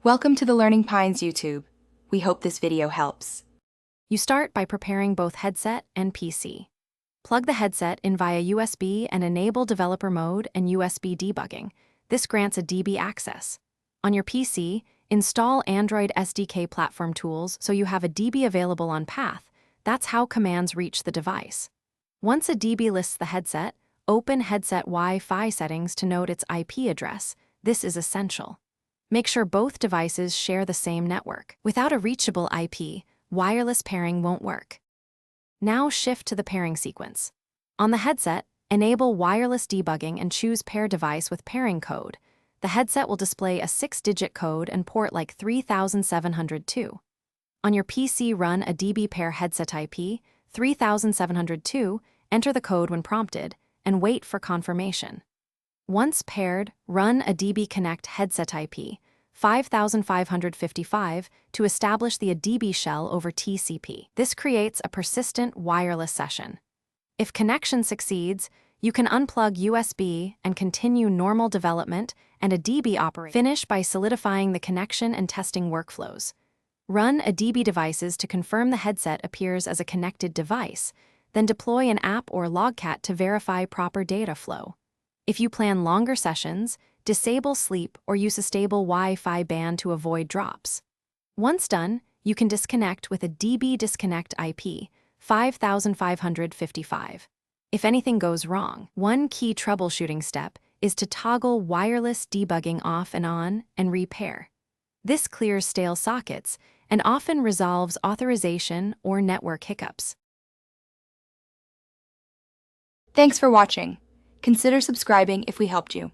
Welcome to the Learning Pines YouTube. We hope this video helps. You start by preparing both headset and PC. Plug the headset in via USB and enable developer mode and USB debugging. This grants a DB access. On your PC, install Android SDK platform tools so you have a DB available on path. That's how commands reach the device. Once a DB lists the headset, open headset Wi-Fi settings to note its IP address. This is essential. Make sure both devices share the same network. Without a reachable IP, wireless pairing won't work. Now shift to the pairing sequence. On the headset, enable wireless debugging and choose pair device with pairing code. The headset will display a 6-digit code and port like 3702. On your PC, run a DB pair headset IP 3702, enter the code when prompted, and wait for confirmation. Once paired, run a DB Connect headset IP 5555 to establish the DB shell over TCP. This creates a persistent wireless session. If connection succeeds, you can unplug USB and continue normal development and a DB operation. Finish by solidifying the connection and testing workflows. Run a DB devices to confirm the headset appears as a connected device, then deploy an app or logcat to verify proper data flow. If you plan longer sessions, disable sleep or use a stable Wi-Fi band to avoid drops. Once done, you can disconnect with a DB disconnect IP 5555. If anything goes wrong, one key troubleshooting step is to toggle wireless debugging off and on and repair. This clears stale sockets and often resolves authorization or network hiccups. Thanks for watching. Consider subscribing if we helped you.